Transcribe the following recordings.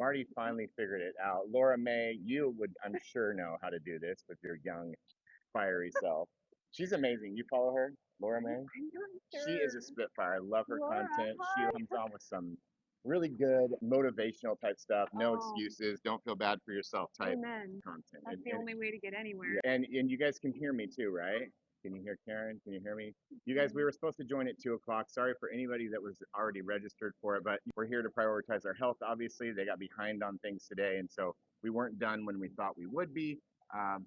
Marty finally figured it out. Laura May, you would, I'm sure, know how to do this with your young, fiery self. She's amazing. You follow her, Laura May? I'm not She is a sure. spitfire. I love her Laura, content. She hi. comes on with some really good motivational type stuff. No Oh, excuses. Don't feel bad for yourself type amen. content. That's the only way to get anywhere. Yeah, and you guys can hear me too, right? Can you hear Karen? Can you hear me? You guys, we were supposed to join at 2 o'clock. Sorry for anybody that was already registered for it, but we're here to prioritize our health. Obviously, they got behind on things today, and so we weren't done when we thought we would be.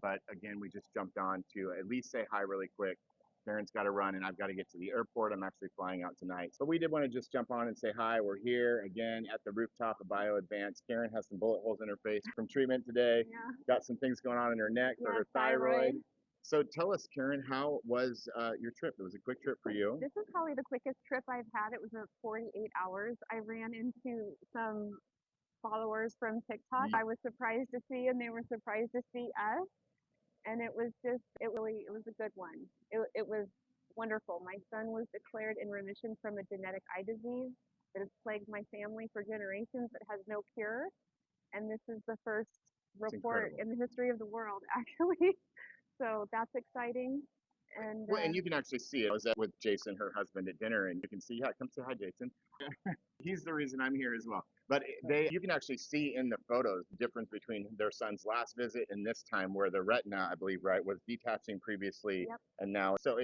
But again, we just jumped on to at least say hi really quick. Karen's got to run, and I've got to get to the airport. I'm actually flying out tonight. But we did want to just jump on and say hi. We're here again at the rooftop of Bio Advance. Karen has some bullet holes in her face from treatment today. Yeah. Got some things going on in her neck for Yeah, her thyroid. So tell us, Karen, how was your trip? It was a quick trip for you. This is probably the quickest trip I've had. It was 48 hours. I ran into some followers from TikTok. I was surprised to see, and they were surprised to see us. And it was just, it was a good one. It was wonderful. My son was declared in remission from a genetic eye disease that has plagued my family for generations but has no cure. And this is the first report in the history of the world, actually. So that's exciting. And Well, and you can actually see it. I was with Jason, her husband, at dinner, and you can see, yeah, come say hi, Jason. He's the reason I'm here as well. But you can actually see in the photos the difference between their son's last visit and this time, where the retina, I believe, right, was detaching previously, Yep. and now. So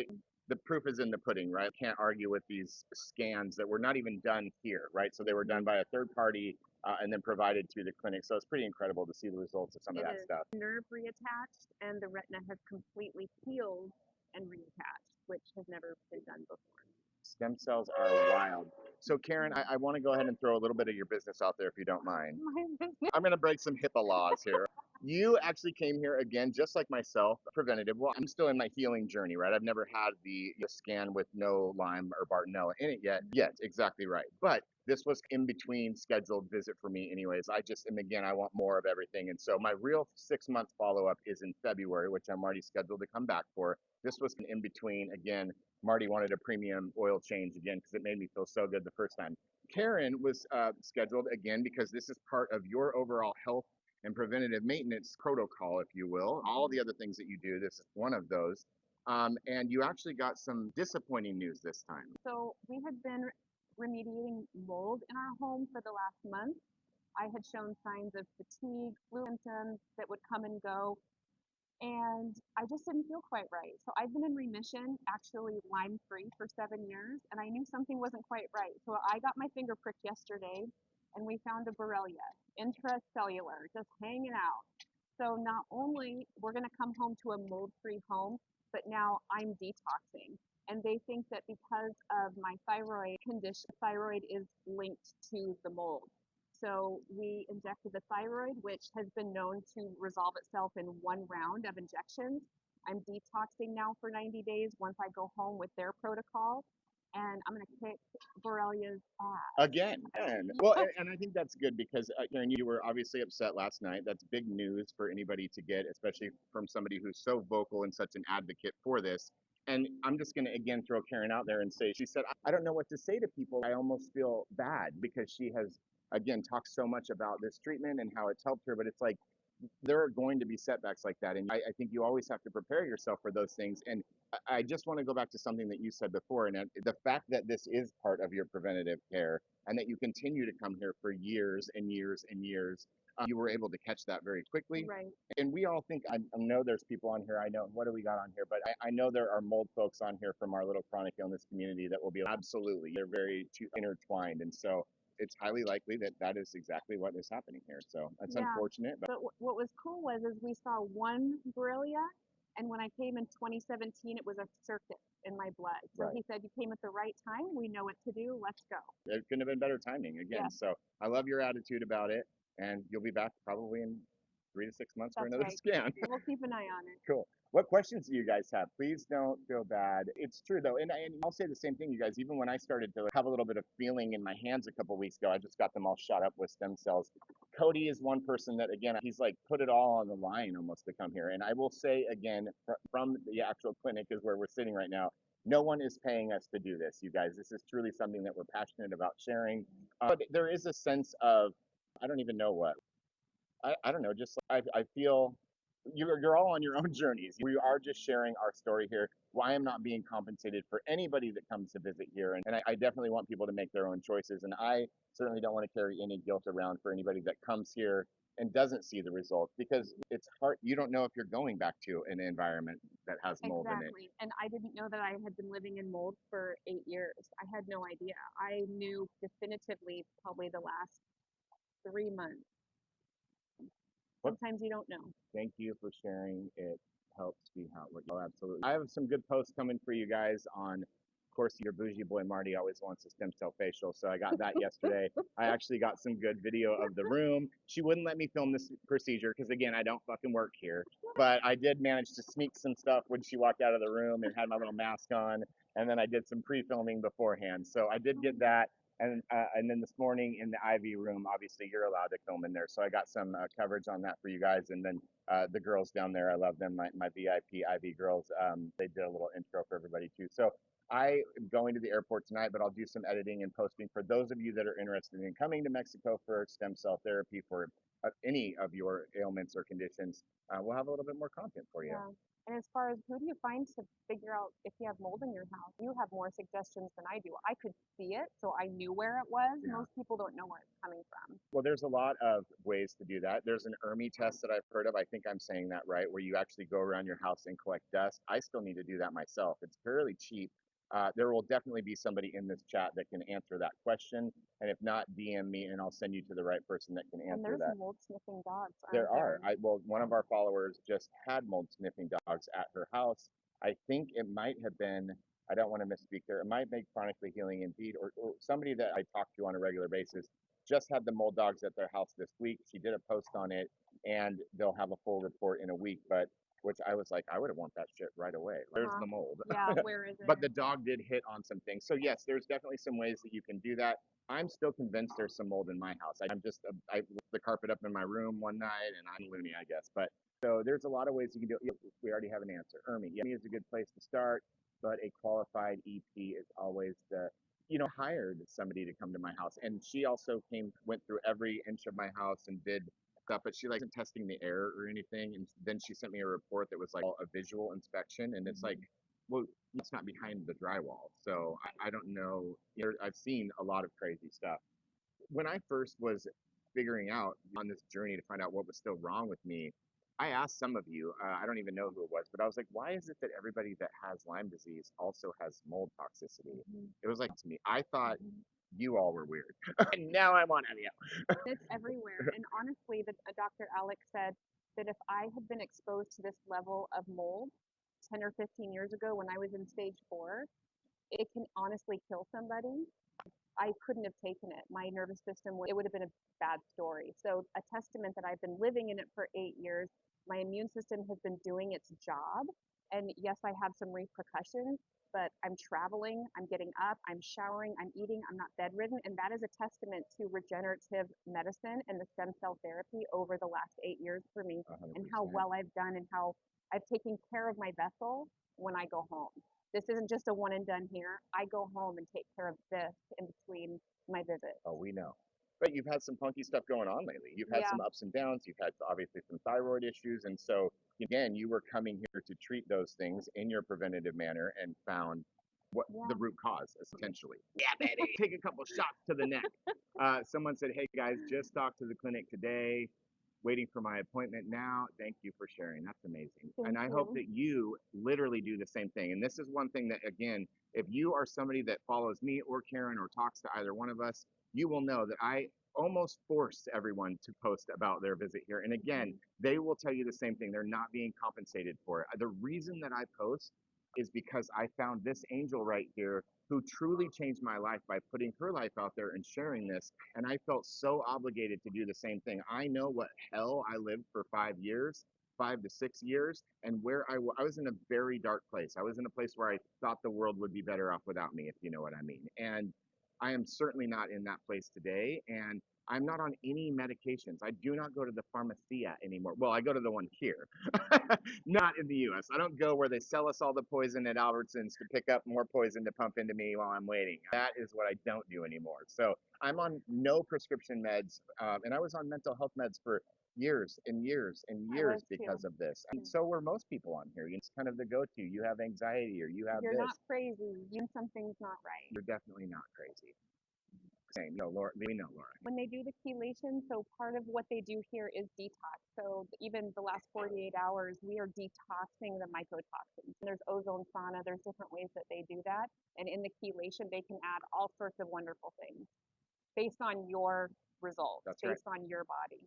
the proof is in the pudding, right? Can't argue with these scans that were not even done here, right? So they were done by a third party and then provided to the clinic. So it's pretty incredible to see the results of some of that stuff. Nerve reattached, and the retina has completely healed and reattached, which has never been done before. Stem cells are wild. So Karen, I want to go ahead and throw a little bit of your business out there if you don't mind. I'm going to break some HIPAA laws here. You actually came here again, just like myself, preventative. Well, I'm still in my healing journey, right? I've never had the scan with no Lyme or Bartonella in it yet. Yes, exactly right. But this was in between scheduled visit for me anyways. I just, and again, I want more of everything. And so my real 6 month follow-up is in February, which I'm already scheduled to come back for. This was in between. Again, Marty wanted a premium oil change again because it made me feel so good the first time. Karen was scheduled again because this is part of your overall health and preventative maintenance protocol, if you will. All the other things that you do, this is one of those. And you actually got some disappointing news this time. So we had been remediating mold in our home for the last month. I had shown signs of fatigue, flu symptoms that would come and go, and I just didn't feel quite right. So I've been in remission, actually Lyme-free, for 7 years, and I knew something wasn't quite right. So I got my finger pricked yesterday, and we found a Borrelia, intracellular, just hanging out. So not only we're going to come home to a mold-free home, but now I'm detoxing. And they think that because of my thyroid condition, thyroid is linked to the mold. So we injected the thyroid, which has been known to resolve itself in one round of injections. I'm detoxing now for 90 days once I go home with their protocol. And I'm going to kick Borrelia's ass. Again. Well, and I think that's good because, Karen, you were obviously upset last night. That's big news for anybody to get, especially from somebody who's so vocal and such an advocate for this. And I'm just going to, again, throw Karen out there and say, she said, I don't know what to say to people. I almost feel bad because she has, again, talked so much about this treatment and how it's helped her. But it's like, there are going to be setbacks like that. And I think you always have to prepare yourself for those things. And I just want to go back to something that you said before, and the fact that this is part of your preventative care and that you continue to come here for years and years and years, you were able to catch that very quickly. Right. And we all think, I know there's people on here, I know, what do we got on here? But I know there are mold folks on here from our little chronic illness community that will be absolutely, they're very intertwined. And so it's highly likely that that is exactly what is happening here. So that's unfortunate. But what was cool was we saw one Borrelia, and when I came in 2017, it was a circuit in my blood. So he said, you came at the right time. We know what to do. Let's go. It couldn't have been better timing again. Yeah. So I love your attitude about it, and you'll be back probably in 3 to 6 months for another scan. We'll keep an eye on it. Cool. What questions do you guys have? Please don't feel bad. It's true though, and I'll say the same thing, you guys. Even when I started to have a little bit of feeling in my hands a couple weeks ago, I just got them all shot up with stem cells. Cody is one person that, again, he's like put it all on the line almost to come here. And I will say again, from the actual clinic is where we're sitting right now. No one is paying us to do this, you guys. This is truly something that we're passionate about sharing. But there is a sense of I don't even know what. I don't know, just I feel you're all on your own journeys. We are just sharing our story here. Why I'm not being compensated for anybody that comes to visit here. And I definitely want people to make their own choices. And I certainly don't want to carry any guilt around for anybody that comes here and doesn't see the results because it's hard. You don't know if you're going back to an environment that has mold in it. Exactly. And I didn't know that I had been living in mold for 8 years. I had no idea. I knew definitively probably the last 3 months. What Sometimes you don't know. Thank you for sharing. It helps me out. Oh, absolutely. I have some good posts coming for you guys on, of course, your bougie boy Marty always wants a stem cell facial. So I got that yesterday. I actually got some good video of the room. She wouldn't let me film this procedure because, again, I don't fucking work here. But I did manage to sneak some stuff when she walked out of the room and had my little mask on. And then I did some pre-filming beforehand. So I did get that. And then this morning in the IV room, obviously you're allowed to film in there. So I got some coverage on that for you guys. And then the girls down there, I love them, my VIP IV girls. They did a little intro for everybody too. So I am going to the airport tonight, but I'll do some editing and posting for those of you that are interested in coming to Mexico for stem cell therapy for any of your ailments or conditions. We'll have a little bit more content for you. Yeah. And as far as who do you find to figure out if you have mold in your house? You have more suggestions than I do. I could see it, so I knew where it was. Yeah. Most people don't know where it's coming from. Well, there's a lot of ways to do that. There's an ERMI test that I've heard of. I think I'm saying that right, where you actually go around your house and collect dust. I still need to do that myself. It's fairly cheap. There will definitely be somebody in this chat that can answer that question. And if not, DM me and I'll send you to the right person that can And answer there's that. mold sniffing dogs, There aren't are. Well, one of our followers just had mold sniffing dogs at her house. I think it might have been, I don't want to misspeak there, it might be Chronically Healing Indeed, or somebody that I talk to on a regular basis just had the mold dogs at their house this week. She did a post on it, and they'll have a full report in a week. But which I was like, I would have want that shit right away. There's the mold. Yeah, where is it? But the dog did hit on some things. So yes, there's definitely some ways that you can do that. I'm still convinced there's some mold in my house. I'm just, I left the carpet up in my room one night and I'm loony, I guess. But so there's a lot of ways you can do it. We already have an answer. ERMI. ERMI is a good place to start, but a qualified EP is always hired somebody to come to my house. And she also went through every inch of my house and did stuff, but she wasn't testing the air or anything. And then she sent me a report that was like a visual inspection. And it's like, well, it's not behind the drywall. So I don't know. I've seen a lot of crazy stuff. When I first was figuring out on this journey to find out what was still wrong with me, I asked some of you, I don't even know who it was, but I was like, why is it that everybody that has Lyme disease also has mold toxicity? It was like to me, I thought you all were weird. And now I'm one of you. It's everywhere. And honestly, Dr. Alex said that if I had been exposed to this level of mold 10 or 15 years ago when I was in stage 4, it can honestly kill somebody. I couldn't have taken it. My nervous system, it would have been a bad story. So a testament that I've been living in it for 8 years. My immune system has been doing its job. And yes, I have some repercussions, but I'm traveling, I'm getting up, I'm showering, I'm eating, I'm not bedridden. And that is a testament to regenerative medicine and the stem cell therapy over the last 8 years for me 100%. and how well I've done and how I've taken care of my vessel when I go home. This isn't just a one and done here. I go home and take care of this in between my visits. Oh, we know. But you've had some funky stuff going on lately. You've had Yeah. some ups and downs. You've had obviously some thyroid issues. And so, again, you were coming here to treat those things in your preventative manner and found what the root cause, essentially. Yeah, baby. Take a couple shots to the neck. Someone said, hey, guys, just talked to the clinic today. Waiting for my appointment now. Thank you for sharing. That's amazing. And I hope that you literally do the same thing. And this is one thing that, again, if you are somebody that follows me or Karen or talks to either one of us, you will know that I almost force everyone to post about their visit here. And again, they will tell you the same thing. They're not being compensated for it. The reason that I post is because I found this angel right here who truly changed my life by putting her life out there and sharing this. And I felt so obligated to do the same thing. I know what hell I lived for 5 years, 5 to 6 years, and where I was in a very dark place. I was in a place where I thought the world would be better off without me, if you know what I mean. And I am certainly not in that place today. And I'm not on any medications. I do not go to the pharmacia anymore. Well, I go to the one here, not in the US. I don't go where they sell us all the poison at Albertsons to pick up more poison to pump into me while I'm waiting. That is what I don't do anymore. So I'm on no prescription meds, and I was on mental health meds for years and years and I years was too. because of this. And so were most people on here. It's kind of the go-to. You have anxiety or you have You're this. not crazy. Something's not right. You're definitely not crazy. Same. No, Laura, we know, Laura. When they do the chelation, so part of what they do here is detox. So even the last 48 hours, we are detoxing the mycotoxins. And there's ozone sauna, there's different ways that they do that. And in the chelation, they can add all sorts of wonderful things based on your results, That's right. based on your body.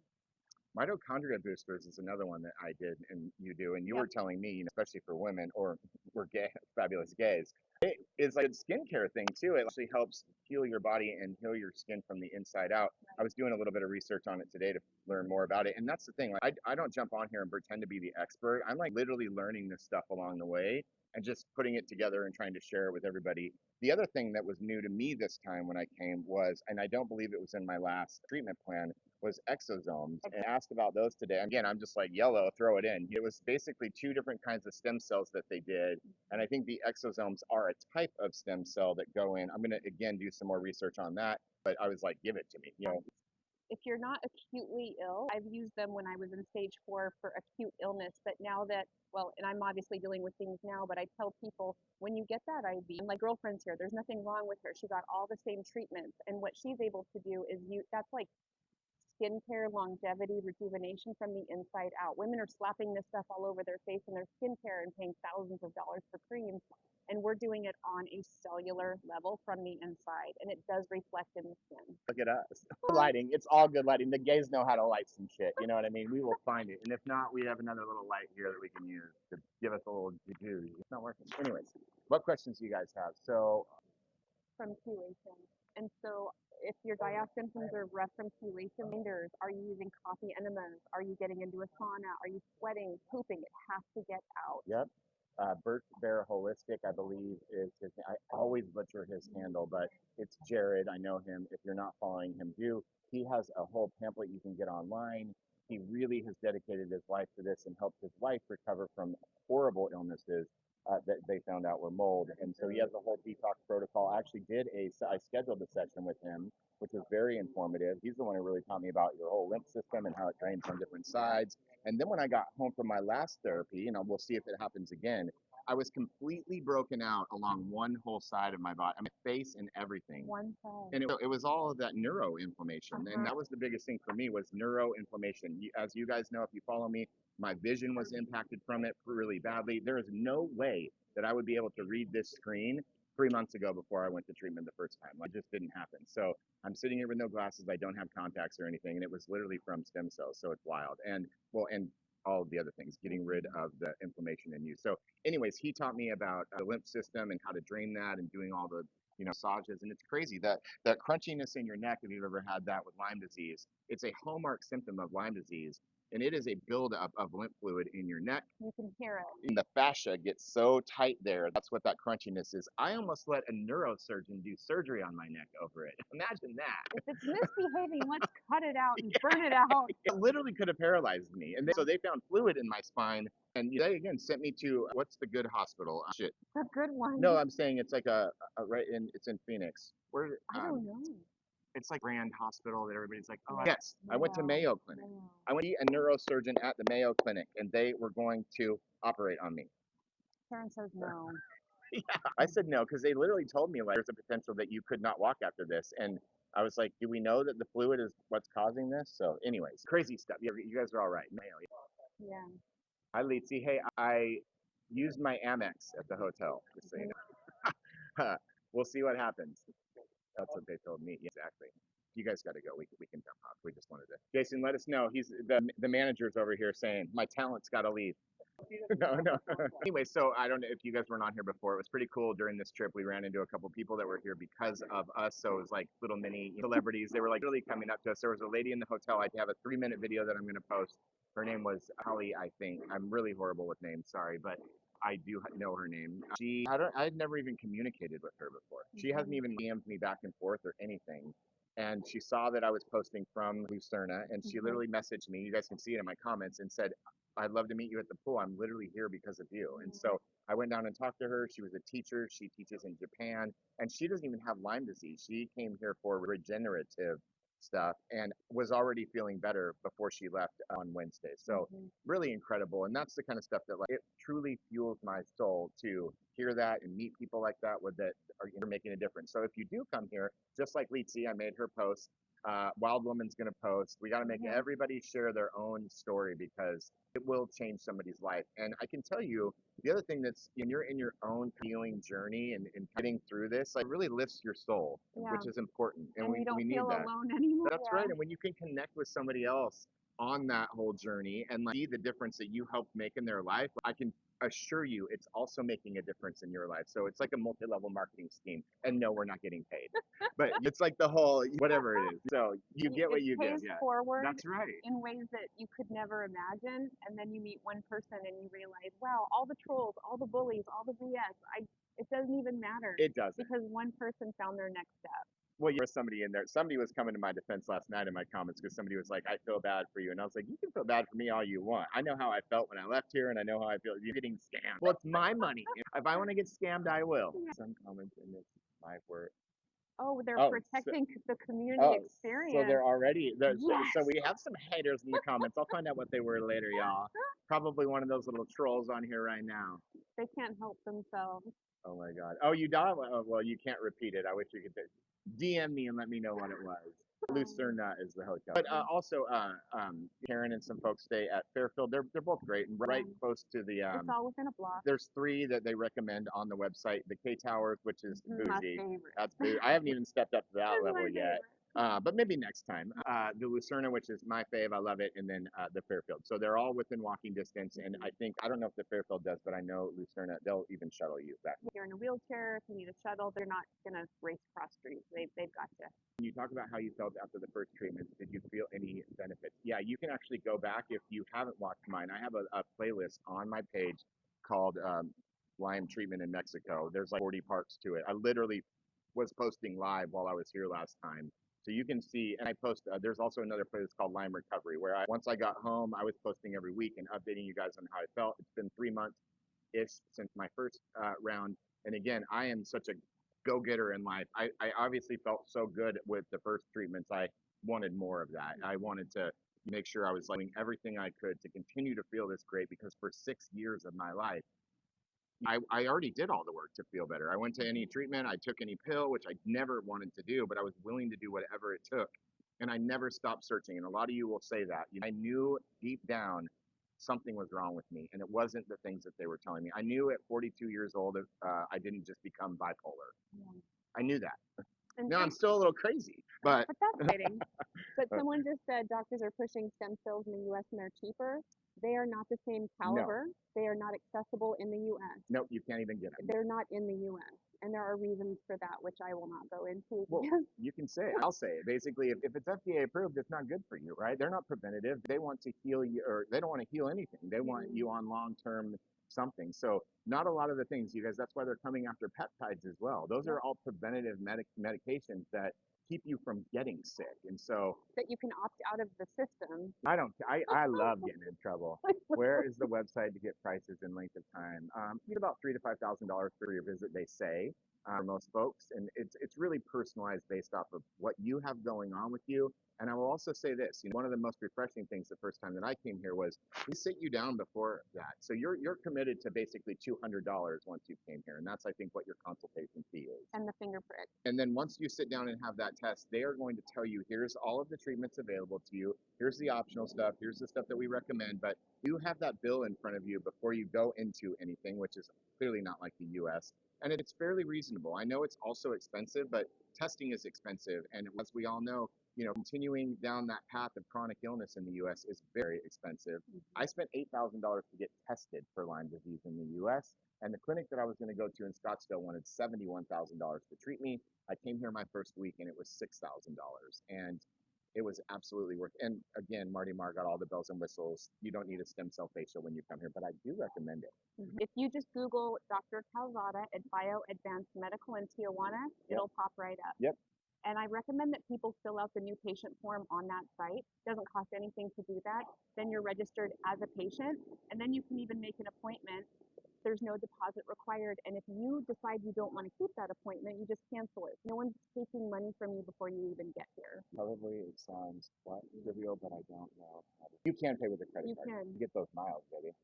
Mitochondria boosters is another one that I did and you do, and you Yep. were telling me, especially for women or we're gay, fabulous gays, it is like a skincare thing too. It actually helps heal your body and heal your skin from the inside out. I was doing a little bit of research on it today to learn more about it, and that's the thing. Like, I don't jump on here and pretend to be the expert. I'm like literally learning this stuff along the way and just putting it together and trying to share it with everybody. The other thing that was new to me this time when I came was, and I don't believe it was in my last treatment plan, was exosomes, and asked about those today. Again, I'm just like, yellow, throw it in. It was basically two different kinds of stem cells that they did. And I think the exosomes are a type of stem cell that go in. I'm going to, again, do some more research on that. But I was like, give it to me. If you're not acutely ill, I've used them when I was in stage 4 for acute illness. But now that, well, and I'm obviously dealing with things now, but I tell people when you get that IV, my girlfriend's here, there's nothing wrong with her. She got all the same treatments. And what she's able to do is that's like skincare, longevity, rejuvenation from the inside out. Women are slapping this stuff all over their face in their skincare and paying thousands of dollars for creams. And we're doing it on a cellular level from the inside, and it does reflect in the skin. Look at us. Lighting. It's all good lighting. The gays know how to light some shit. You know what I mean? We will find it. And if not, we have another little light here that we can use to give us a little juju. It's not working. Anyways, what questions do you guys have? So, From chelation. And so if your diet symptoms are rough from chelation, reminders, are you using coffee enemas? Are you getting into a sauna? Are you sweating, pooping? It has to get out. yep. Bert Bear Holistic, I believe, is his. I always butcher his handle, but it's Jared. I know him. If you're not following him, do. He has a whole pamphlet you can get online. He really has dedicated his life to this and helped his wife recover from horrible illnesses that they found out were mold. And so he has a whole detox protocol. I actually I scheduled a session with him, which was very informative. He's the one who really taught me about your whole lymph system and how it drains on different sides. And then when I got home from my last therapy, we'll see if it happens again, I was completely broken out along one whole side of my body, my face and everything. One side. And it was all of that neuroinflammation. And that was the biggest thing for me was neuroinflammation. As you guys know, if you follow me, my vision was impacted from it really badly. There is no way that I would be able to read this screen 3 months ago before I went to treatment the first time. It just didn't happen. So I'm sitting here with no glasses. I don't have contacts or anything. And it was literally from stem cells. So it's wild. And all of the other things, getting rid of the inflammation in you. So anyways, he taught me about the lymph system and how to drain that and doing all the massages. And it's crazy that crunchiness in your neck, if you've ever had that with Lyme disease, it's a hallmark symptom of Lyme disease. And it is a buildup of lymph fluid in your neck. You can hear it. And the fascia gets so tight there. That's what that crunchiness is. I almost let a neurosurgeon do surgery on my neck over it. Imagine that. If it's misbehaving, let's cut it out and burn it out. It literally could have paralyzed me. And so they found fluid in my spine. And they again sent me to what's the good hospital? Shit. The good one. No, I'm saying it's like it's in Phoenix. Where I don't know. it's like Grand Hospital that everybody's like, oh, yes. I went to Mayo Clinic. Yeah. I went to a neurosurgeon at the Mayo Clinic, and they were going to operate on me. Karen says no. Yeah. I said no because they literally told me like there's a potential that you could not walk after this, and I was like, do we know that the fluid is what's causing this? So, anyways, crazy stuff. You guys are all right. Mayo. Yeah. Hi, Lizzie. Hey, I used my Amex at the hotel. Just so you know. We'll see what happens. That's what they told me. Exactly. You guys got to go. We can jump off. We just wanted to. Jason, let us know. He's the manager's over here saying my talent's got to leave. No. Anyway, so I don't know if you guys were not here before. It was pretty cool during this trip. We ran into a couple people that were here because of us. So it was like little mini celebrities. They were like really coming up to us. There was a lady in the hotel. I have a 3-minute video that I'm going to post. Her name was Ali, I think. I'm really horrible with names. Sorry, but I do know her name. I'd never even communicated with her before. She hasn't even DM'd me back and forth or anything. and she saw that I was posting from Lucerna, and she Mhm. literally messaged me. You guys can see it in my comments, and said, "I'd love to meet you at the pool. I'm literally here because of you." And so I went down and talked to her. She was a teacher. She teaches in Japan, and she doesn't even have Lyme disease. She came here for regenerative stuff and was already feeling better before she left on Wednesday. So Mhm. really incredible. And that's the kind of stuff that like it truly fuels my soul to hear that and meet people like that with that are making a difference. So if you do come here, just like Litzy, I made her post. Wild Woman's going to post. We got to make Mhm. everybody share their own story because it will change somebody's life. And I can tell you the other thing that's when you're in your own healing journey and getting through this, like really lifts your soul, Yeah. which is important. And And you we don't need feel that. alone anymore. That's Yeah. right. And when you can connect with somebody else on that whole journey and like see the difference that you helped make in their life, I can assure you it's also making a difference in your life. So it's like a multi-level marketing scheme. And no, we're not getting paid. But it's like the whole whatever it is. So you get what It you give. pays Yeah. forward That's right. in ways that you could never imagine, and then you meet one person and you realize, wow, all the trolls, all the bullies, all the BS, it doesn't even matter It doesn't. because one person found their next step. Well, there was somebody in there. Somebody was coming to my defense last night in my comments because somebody was like, "I feel bad for you," and I was like, "You can feel bad for me all you want. I know how I felt when I left here, and I know how I feel. You're getting scammed. Well, it's my money. If I want to get scammed, I will." Some comments in this live were, Oh, they're oh, so, protecting the community oh, so experience. they're already there. Yes. So we have some haters in the comments. I'll find out what they were later, y'all. Probably one of those little trolls on here right now. They can't help themselves. Oh my God. Oh, you died? Oh, well, you can't repeat it. I wish you could DM me and let me know what it was. Lucerna is the hotel. But also, Karen and some folks stay at Fairfield. They're both great and right close to the. It's all within a block. There's three that they recommend on the website. The K Towers, which is My bougie. favorite. That's bougie. I haven't even stepped up to that That's level my yet. favorite. But maybe next time. The Lucerna, which is my fave, I love it, and then the Fairfield. So they're all within walking distance. And I think I don't know if the Fairfield does, but I know Lucerna. They'll even shuttle you back. If you're in a wheelchair, if you need a shuttle, they're not gonna race across streets. They've got you. You talk about how you felt after the first treatment. Did you feel any benefits? Yeah, you can actually go back if you haven't watched mine. I have a playlist on my page called Lyme Treatment in Mexico. There's like 40 parts to it. I literally was posting live while I was here last time. So you can see, and I post, there's also another playlist called Lyme Recovery where once I got home, I was posting every week and updating you guys on how I felt. It's been 3 months-ish since my first round. And again, I am such a go-getter in life. I obviously felt so good with the first treatments. I wanted more of that. I wanted to make sure I was doing everything I could to continue to feel this great because for 6 years of my life, I already did all the work to feel better. I went to any treatment, I took any pill, which I never wanted to do, but I was willing to do whatever it took. And I never stopped searching. And a lot of you will say that. I knew deep down something was wrong with me, and it wasn't the things that they were telling me. I knew at 42 years old I didn't just become bipolar. Yeah. I knew that. And Now I'm still a little crazy, but that's exciting. But someone just said doctors are pushing stem cells in the U.S. and they're cheaper. They are not the same no, caliber. They are not accessible in the U.S. nope, you can't even get them. They're not in the U.S. And there are reasons for that, which I will not go into. Well, you can say it. I'll say it. Basically, if it's FDA approved, it's not good for you, right? They're not preventative. They want to heal you, or they don't want to heal anything. They want you on long-term something. So not a lot of the things, you guys, that's why they're coming after peptides as well. Those are all preventative medications that keep you from getting sick. And so that you can opt out of the system. I love getting in trouble. Where is the website to get prices and length of time? You get about $3,000 to $5,000 for your visit, they say, for most folks, and it's really personalized based off of what you have going on with you. And I will also say this: one of the most refreshing things the first time that I came here was we sit you down before that, so you're committed to basically $200 once you came here, and that's I think what your consultation fee is. And the finger prick. And then once you sit down and have that test, they are going to tell you, here's all of the treatments available to you. Here's the optional stuff. Here's the stuff that we recommend. But you have that bill in front of you before you go into anything, which is clearly not like the US. And it's fairly reasonable. I know it's also expensive, but testing is expensive. And as we all know, continuing down that path of chronic illness in the US is very expensive. I spent $8,000 to get tested for Lyme disease in the US. And the clinic that I was going to go to in Scottsdale wanted $71,000 to treat me. I came here my first week and it was $6,000. And it was absolutely worth it. And again, Marty Marr got all the bells and whistles. You don't need a stem cell facial when you come here, but I do recommend it. If you just Google Dr. Calzada at Bio Advanced Medical in Tijuana, it'll pop right up. Yep. And I recommend that people fill out the new patient form on that site. It doesn't cost anything to do that. Then you're registered as a patient, and then you can even make an appointment. There's no deposit required. And if you decide you don't want to keep that appointment, you just cancel it. No one's taking money from you before you even get here. Probably it sounds trivial, but I don't know. You can pay with a credit You card. can. You get those miles, baby.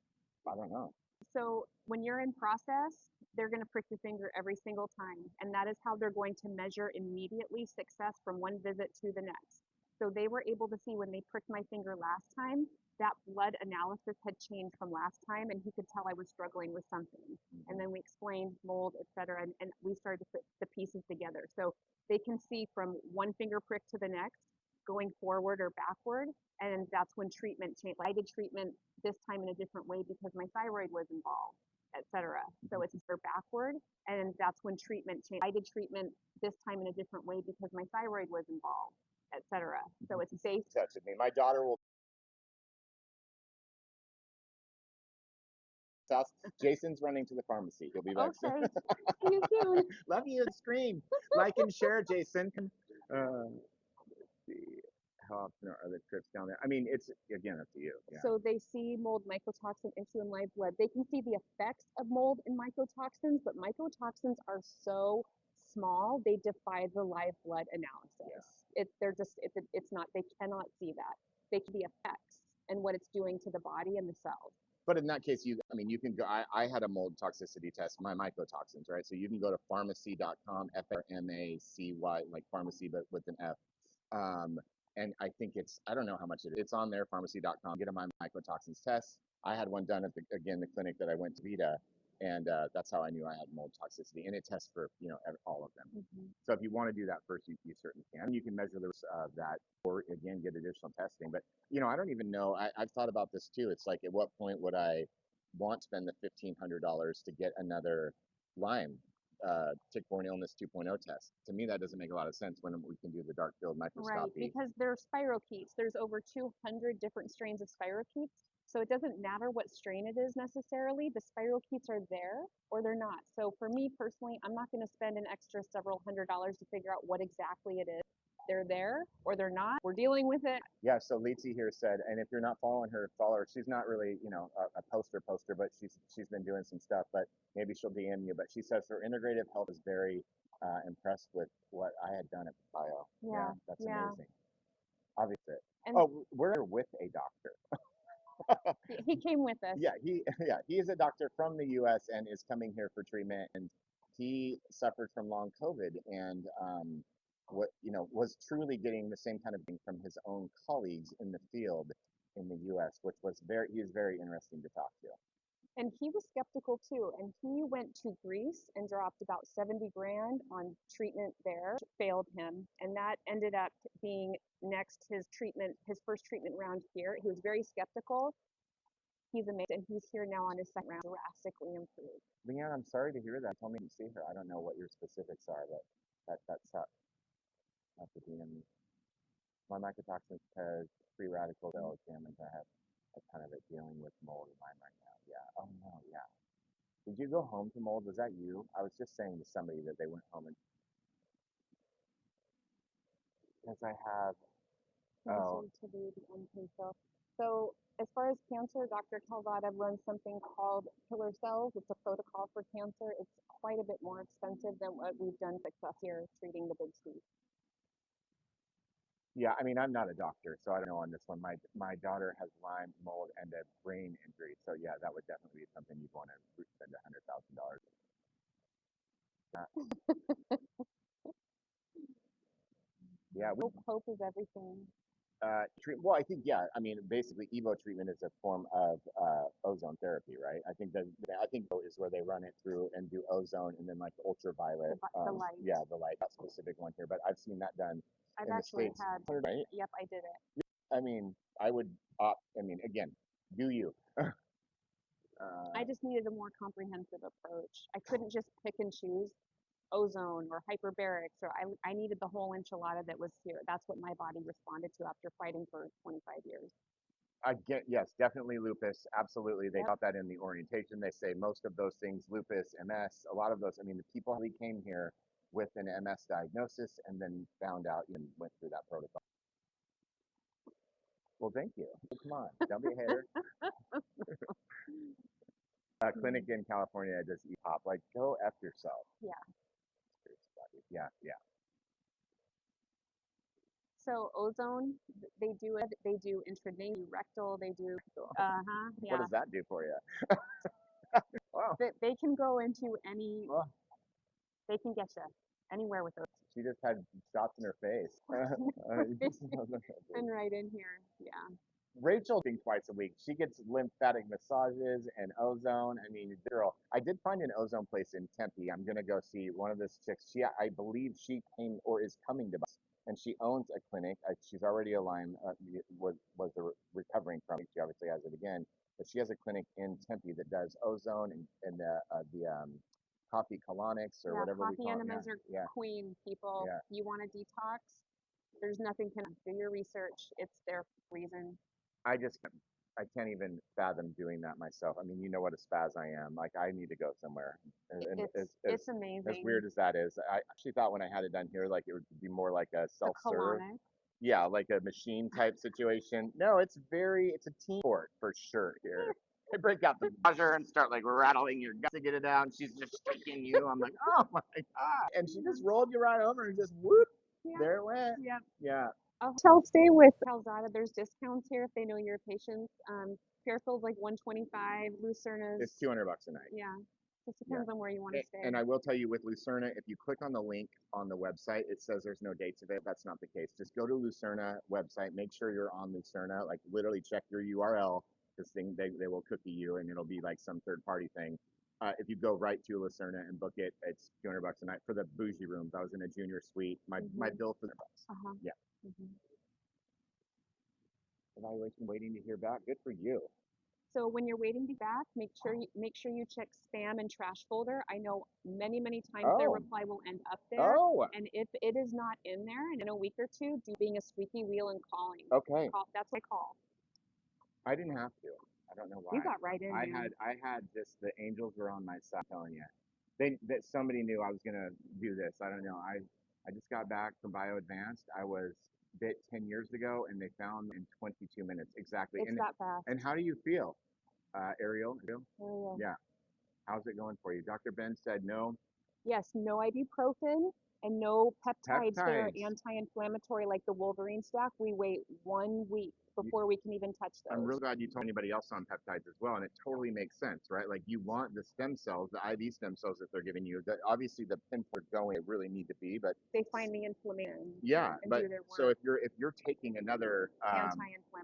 I don't know. So when you're in process, they're going to prick your finger every single time. And that is how they're going to measure immediately success from one visit to the next. So they were able to see when they pricked my finger last time, that blood analysis had changed from last time, and he could tell I was struggling with something. And then we explained mold, et cetera, and we started to put the pieces together. So they can see from one finger prick to the next, going forward or backward, and that's when treatment changed. I did treatment this time in a different way because my thyroid was involved, et cetera. So it's backward, and that's when treatment changed. I did treatment this time in a different way because my thyroid was involved, et cetera. So it's based. Touching me. My daughter will. Jason's running to the pharmacy. He'll be back soon. Okay. See you soon. Love you. Scream. Like and share, Jason. Let's see. How often are the trips down there? I mean, it's again up to you. Yeah. So they see mold, mycotoxin, issue in live blood. They can see the effects of mold and mycotoxins, but mycotoxins are so small they defy the live blood analysis. It's not, they cannot see that. They can the effects and what it's doing to the body and the cells. But in that case, you can go. I had a mold toxicity test, my mycotoxins, right? So you can go to pharmacy.com, FRMACY, like pharmacy, but with an F. And I think I don't know how much it is. It's on there, pharmacy.com. Get a my mycotoxins test. I had one done at the clinic that I went to Vita, and that's how I knew I had mold toxicity. And it tests for, all of them. So if you want to do that first, you certainly can. You can measure that, or again, get additional testing. But, I don't even know. I've thought about this too. It's like, at what point would I want to spend the $1,500 to get another Lyme tick-borne illness 2.0 test? To me, that doesn't make a lot of sense when we can do the dark field microscopy. Right, because they're spirochetes. There's over 200 different strains of spirochetes. So it doesn't matter what strain it is necessarily. The spirochetes are there or they're not. So for me personally, I'm not going to spend an extra several $100s to figure out what exactly it is. They're there or they're not. We're dealing with it. Yeah, so Lizzie here said, and if you're not following her, follow her. She's not really, a poster, but she's been doing some stuff, but maybe she'll DM you. But she says her integrative health is very impressed with what I had done at Bio. Yeah, that's yeah. amazing. Obviously. And we're with a doctor. he came with us. Yeah, he is a doctor from the U.S. and is coming here for treatment, and he suffered from long COVID and was truly getting the same kind of thing from his own colleagues in the field in the U.S., which was he is very interesting to talk to. And he was skeptical too. And he went to Greece and dropped about 70 grand on treatment there, failed him. And that ended up being his first treatment round here. He was very skeptical. He's amazing. And he's here now on his second round, drastically improved. Leanne, I'm sorry to hear that. Tell me to see her. I don't know what your specifics are, but that sucks. Not to be in my mycotoxins has free radical cell damage. I have a ton of it dealing with mold in mine right now. Yeah. Oh no, yeah. Did you go home to mold? Was that you? I was just saying to somebody that they went home and because I have To the unpaid cell. So as far as cancer, Dr. Calvada runs something called killer cells. It's a protocol for cancer. It's quite a bit more expensive than what we've done success here treating the big C. Yeah, I mean, I'm not a doctor, so I don't know on this one. My daughter has Lyme, mold, and a brain injury. So yeah, that would definitely be something you'd want to spend $100,000. Yeah. Hope is everything. Well, I think, yeah, I mean, basically Evo treatment is a form of ozone therapy, right? I think is where they run it through and do ozone and then like ultraviolet. The light. Yeah, the light, that specific one here. But I've seen that done I've in the actually States. had, Right? yep, I did it. I mean, I would opt, again, do you? I just needed a more comprehensive approach. I couldn't just pick and choose ozone or hyperbarics, or I needed the whole enchilada that was here. That's what my body responded to after fighting for 25 years. Yes, definitely lupus. Absolutely. They taught that in the orientation. They say most of those things, lupus, MS, a lot of those, the people who came here, with an MS diagnosis and then found out and went through that protocol. Well, thank you. Come on, don't be a hater. A clinic in California that does e-pop. Like, go F yourself. Yeah. Yeah, yeah. So ozone, they do it. They do intranasal, rectal. They do. What Yeah. does that do for you? Wow. They can go into any. Oh, They can get you anywhere with those. she just had shots in her face. And right in here. Yeah. Rachel being twice a week. She gets lymphatic massages and ozone. I mean, girl, I did find an ozone place in Tempe. I'm gonna go see one of this chicks. I believe she came or is coming to us, and she owns a clinic. She's already a Lyme, recovering from it. She obviously has it again, but she has a clinic in Tempe that does ozone and the coffee colonics or whatever we coffee call it. enemas are queen, people. Yeah. You want to detox? There's nothing can do your research. It's their reason. I can't even fathom doing that myself. I mean, you know what a spaz I am. Like, I need to go somewhere. And It's amazing. as weird as that is, I actually thought when I had it done here, like it would be more like a self-serve. colonic. Yeah, like a machine type situation. No, it's a team sport for sure here. They break out the buzzer and start like rattling your guts to get it out, and she's just shaking you. I'm like, oh my God. And she just rolled you right over and just whoop, there it went. Yep. Yeah. Hotel stay with Calzada. There's discounts here if they know your patients. Fairfield's like 125. Lucerna's. It's $200 a night. Yeah. Just depends on where you want to stay. And I will tell you with Lucerna, if you click on the link on the website, it says there's no dates of it. That's not the case. Just go to Lucerna website, make sure you're on Lucerna, like literally check your URL. This thing, they will cookie you and it'll be like some third party thing. If you go right to Lucerna and book it, it's $200 a night for the bougie rooms. I was in a junior suite. My bill for $100. Yeah. Evaluation waiting to hear back. Good for you. So when you're waiting to be back, make sure you check spam and trash folder. I know many times their reply will end up there. And if it is not in there in a week or two, being a squeaky wheel and calling. Okay. That's what I call. I didn't have to. I don't know why. You got right in. I had just the angels were on my side. I'm telling you, that somebody knew I was gonna do this. I don't know. I just got back from Bio Advanced. I was bit 10 years ago, and they found in 22 minutes exactly. It's that fast. And how do you feel, Ariel? Ariel. Yeah. How's it going for you? Dr. Ben said no. Yes, no ibuprofen and no peptides that are anti-inflammatory like the Wolverine stack. We wait 1 week before we can even touch those. I'm real glad you told anybody else on peptides as well, and it totally makes sense, right? Like you want the stem cells, the IV stem cells that they're giving you. That obviously the pinpoint going, it really need to be, but they find the inflammation. Yeah, but do their work. So if you're taking another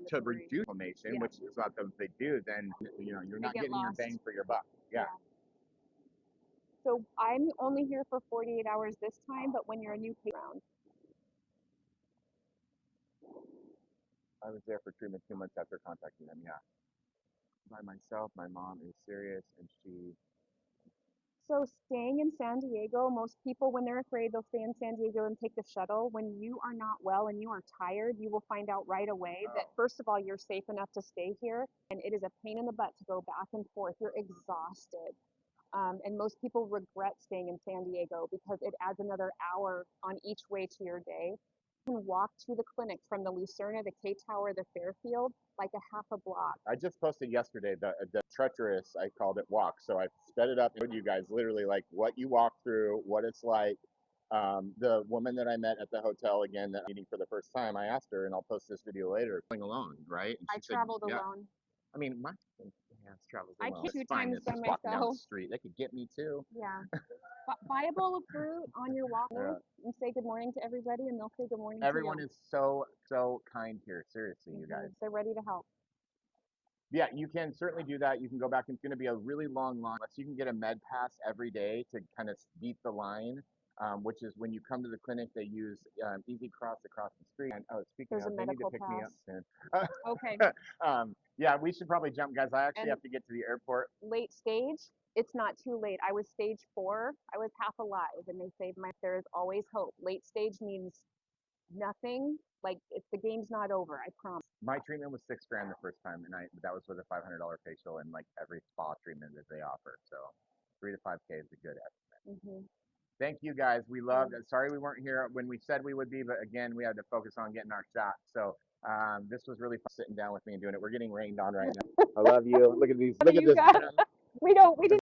to reduce inflammation, which is what they do, then you're not getting your bang for your buck. Yeah. So I'm only here for 48 hours this time, but when you're a new patient round. I was there for treatment 2 months after contacting them, yeah. By myself, my mom is serious, and she... So staying in San Diego, most people, when they're afraid, they'll stay in San Diego and take the shuttle. When you are not well and you are tired, you will find out right away that, first of all, you're safe enough to stay here, and it is a pain in the butt to go back and forth. You're exhausted. And most people regret staying in San Diego because it adds another hour on each way to your day. You can walk to the clinic from the Lucerna, the K Tower, the Fairfield, like a half a block. I just posted yesterday the treacherous, I called it walk. So I sped it up and showed you guys literally like what you walk through, what it's like. The woman that I met at the hotel, again, that meeting for the first time, I asked her, and I'll post this video later, going alone, right? And I traveled alone. I mean, my hands travels alone. I came 2 times by myself. Walking down the street. They could get me too. Yeah. Buy a bowl of fruit on your walk and say good morning to everybody, and they'll say good morning to you. Everyone is so kind here. Seriously, you guys. They're ready to help. Yeah, you can certainly do that. You can go back. It's going to be a really long line. So you can get a med pass every day to kind of beat the line. Which is when you come to the clinic, they use Easy Cross across the street. And speaking of, they need to pick me up soon. Okay. Yeah, we should probably jump, guys. I actually have to get to the airport. Late stage, it's not too late. I was stage 4. I was half alive, and they saved my. There is always hope. Late stage means nothing. Like the game's not over. I promise. My treatment was $6,000 the first time, and that was with a $500 facial and like every spa treatment that they offer. So 3 to 5K is a good estimate. Thank you guys. We loved it. Sorry we weren't here when we said we would be, but again, we had to focus on getting our shot. So this was really fun sitting down with me and doing it. We're getting rained on right now. I love you. Look at these. Look at You this. guys, we didn't